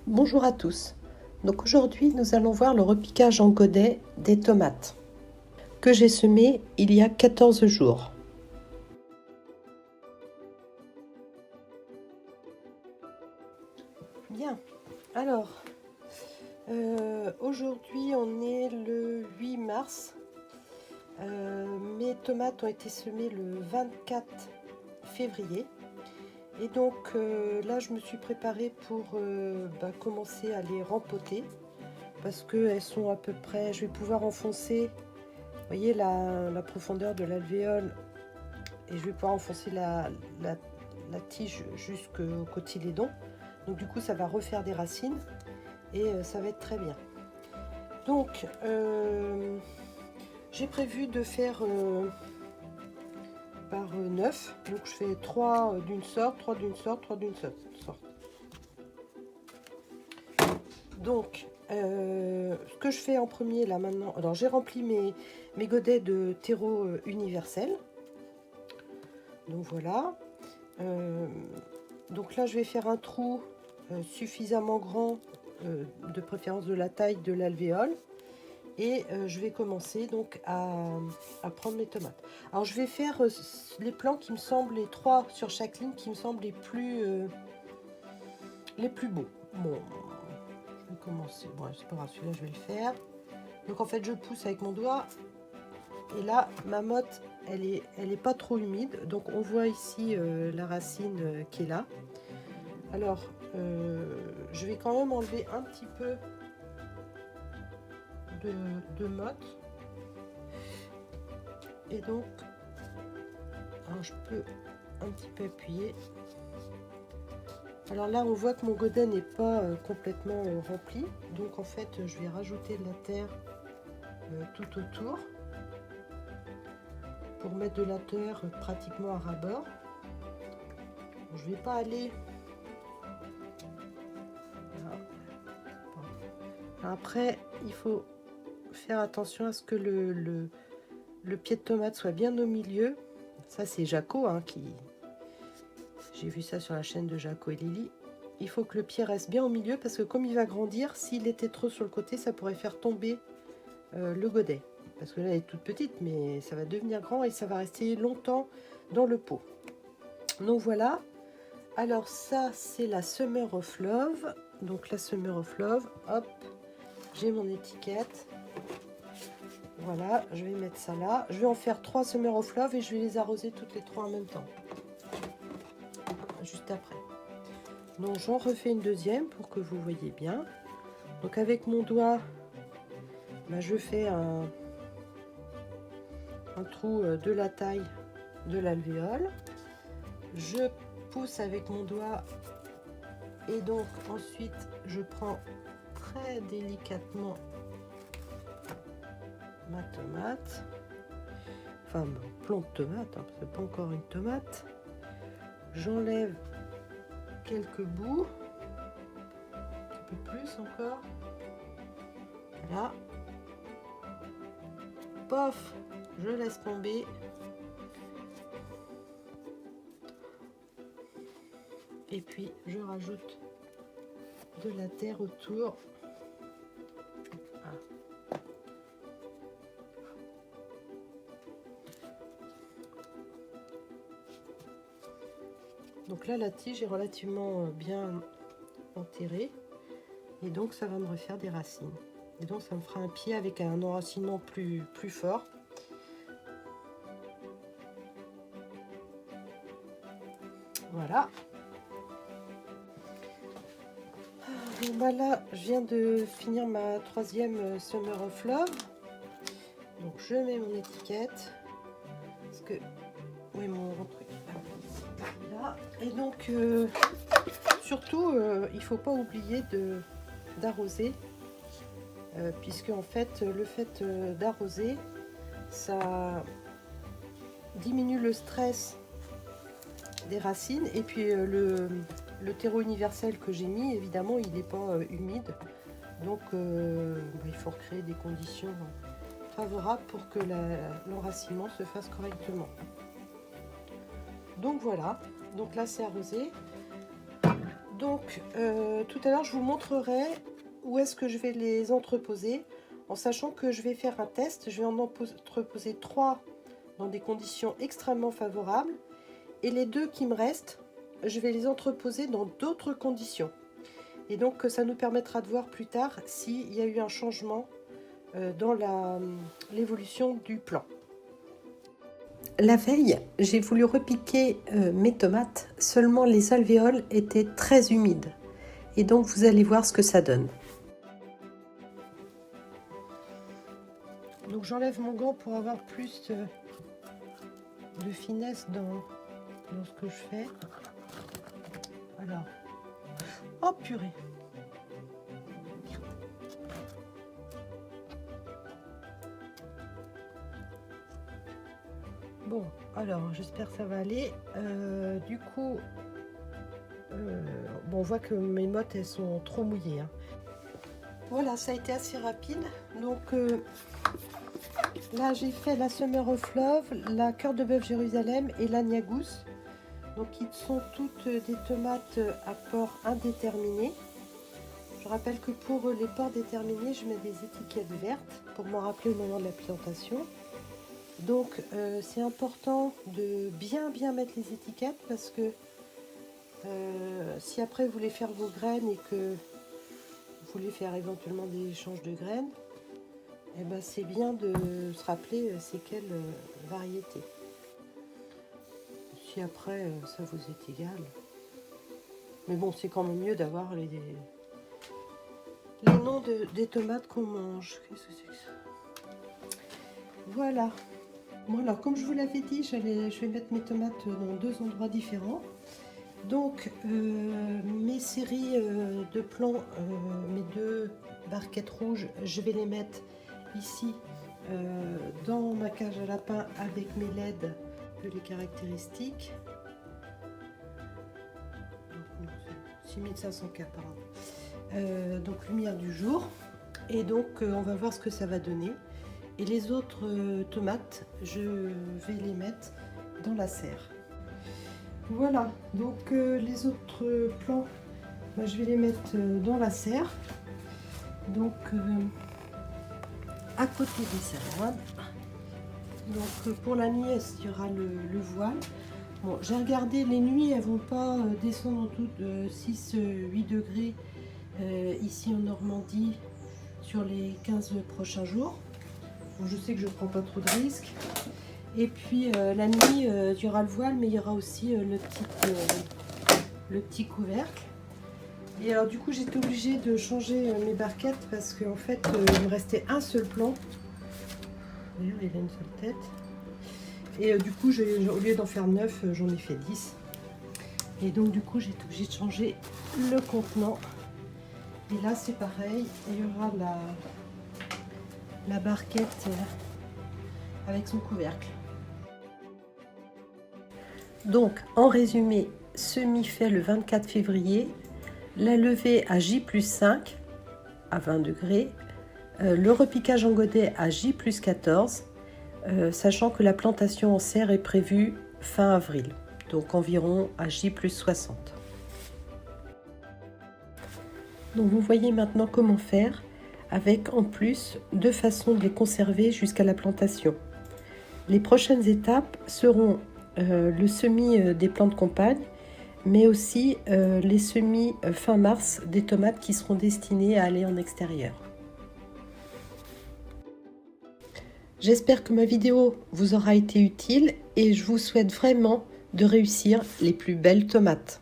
Bonjour à tous. Donc aujourd'hui, nous allons voir le repiquage en godet des tomates que j'ai semées il y a 14 jours. Bien, alors aujourd'hui on est le 8 mars. Mes tomates ont été semées le 24 février. Et donc là, je me suis préparée pour commencer à les rempoter parce qu'elles sont à peu près, je vais pouvoir enfoncer, vous voyez la profondeur de l'alvéole, et je vais pouvoir enfoncer la tige jusqu'au cotylédon. Donc du coup, ça va refaire des racines et ça va être très bien. Donc j'ai prévu de faire par 9, donc je fais 3 d'une sorte, 3 d'une sorte, 3 d'une sorte. Donc ce que je fais en premier là maintenant, alors j'ai rempli mes godets de terreau universel, donc voilà. Donc là je vais faire un trou suffisamment grand, de préférence de la taille de l'alvéole, et je vais commencer donc à prendre mes tomates. Alors je vais faire les plants qui me semblent, les 3 sur chaque ligne qui me semblent les plus beaux. Bon, je vais commencer, bon c'est pas grave, celui-là je vais le faire. Donc en fait je pousse avec mon doigt, et là ma motte elle est pas trop humide, donc on voit ici la racine qui est là. Alors je vais quand même enlever un petit peu de motte, et donc alors je peux un petit peu appuyer. Alors là on voit que mon godet n'est pas complètement rempli, donc en fait je vais rajouter de la terre tout autour pour mettre de la terre pratiquement à ras-bord. Je ne vais pas aller. Après il faut faire attention à ce que le pied de tomate soit bien au milieu. Ça c'est Jaco qui... J'ai vu ça sur la chaîne de Jaco et Lily. Il faut que le pied reste bien au milieu, parce que comme il va grandir, s'il était trop sur le côté, ça pourrait faire tomber le godet. Parce que là, elle est toute petite, mais ça va devenir grand et ça va rester longtemps dans le pot. Donc voilà. Alors ça, c'est la Summer of Love. Donc la Summer of Love, hop, j'ai mon étiquette. Voilà, je vais mettre ça là. Je vais en faire 3 Summer of Love et je vais les arroser toutes les 3 en même temps. Juste après. Donc j'en refais une deuxième pour que vous voyez bien. Donc avec mon doigt, je fais un trou de la taille de l'alvéole. Je pousse avec mon doigt, et donc ensuite je prends très délicatement ma tomate, enfin mon plomb de tomate, c'est pas encore une tomate. J'enlève quelques bouts, un peu plus encore, voilà, pof, je laisse tomber. Et puis je rajoute de la terre autour. Ah. Donc là la tige est relativement bien enterrée, et donc ça va me refaire des racines. Et donc ça me fera un pied avec un enracinement plus fort. Voilà. Donc voilà, je viens de finir ma 3e Summer of Love. Donc je mets mon étiquette. Parce que... Oui, mon truc. Là. Et donc, surtout, il ne faut pas oublier d'arroser. Puisque en fait, le fait d'arroser, ça diminue le stress des racines. Et puis le terreau universel que j'ai mis, évidemment, il n'est pas humide. Donc il faut recréer des conditions favorables pour que l'enracinement se fasse correctement. Donc voilà, donc là c'est arrosé. Donc tout à l'heure je vous montrerai où est-ce que je vais les entreposer, en sachant que je vais faire un test. Je vais en entreposer 3 dans des conditions extrêmement favorables, et les 2 qui me restent, je vais les entreposer dans d'autres conditions. Et donc ça nous permettra de voir plus tard s'il y a eu un changement dans l'évolution du plan. La veille, j'ai voulu repiquer mes tomates, seulement les alvéoles étaient très humides. Et donc vous allez voir ce que ça donne. Donc j'enlève mon gant pour avoir plus de finesse dans ce que je fais. Alors, oh purée! Bon, alors j'espère que ça va aller. Du coup, bon, on voit que mes mottes elles sont trop mouillées. Hein. Voilà, ça a été assez rapide. Donc là, j'ai fait la Summer of Love, la Cœur de Bœuf Jérusalem et la Niagous. Donc, ils sont toutes des tomates à port indéterminé. Je rappelle que pour les ports déterminés, je mets des étiquettes vertes pour m'en rappeler au moment de la plantation. Donc, c'est important de bien mettre les étiquettes parce que si après vous voulez faire vos graines et que vous voulez faire éventuellement des échanges de graines, eh ben, c'est bien de se rappeler c'est quelle variété. Si après ça vous est égal. Mais bon, c'est quand même mieux d'avoir les noms des tomates qu'on mange. Qu'est-ce que c'est que ça? Voilà. Bon, alors comme je vous l'avais dit, je vais mettre mes tomates dans 2 endroits différents. Donc mes séries de plants, mes 2 barquettes rouges, je vais les mettre ici dans ma cage à lapins avec mes LED, les caractéristiques. 6500K pardon. Donc lumière du jour. Et donc on va voir ce que ça va donner. Et les autres tomates, je vais les mettre dans la serre. Voilà, donc les autres plants, je vais les mettre dans la serre. Donc à côté des salades. Donc pour la nièce, il y aura le voile. Bon, j'ai regardé, les nuits, elles vont pas descendre en tout de 6-8 degrés ici en Normandie sur les 15 prochains jours. Bon, je sais que je ne prends pas trop de risques. Et puis la nuit, il y aura le voile, mais il y aura aussi le petit couvercle. Et alors du coup, j'étais obligée de changer mes barquettes parce qu'en fait, il me restait un seul plan. D'ailleurs, il a une seule tête. Et du coup, au lieu d'en faire 9, j'en ai fait 10. Et donc du coup, j'ai été obligée de changer le contenant. Et là, c'est pareil. Il y aura la barquette avec son couvercle. Donc, en résumé, semis fait le 24 février, la levée à J+5 à 20 degrés, le repiquage en godet à J+14, sachant que la plantation en serre est prévue fin avril, donc environ à J+60. Donc vous voyez maintenant comment faire, avec en plus 2 façons de les conserver jusqu'à la plantation. Les prochaines étapes seront le semis des plantes compagnes, mais aussi les semis fin mars des tomates qui seront destinées à aller en extérieur. J'espère que ma vidéo vous aura été utile et je vous souhaite vraiment de réussir les plus belles tomates.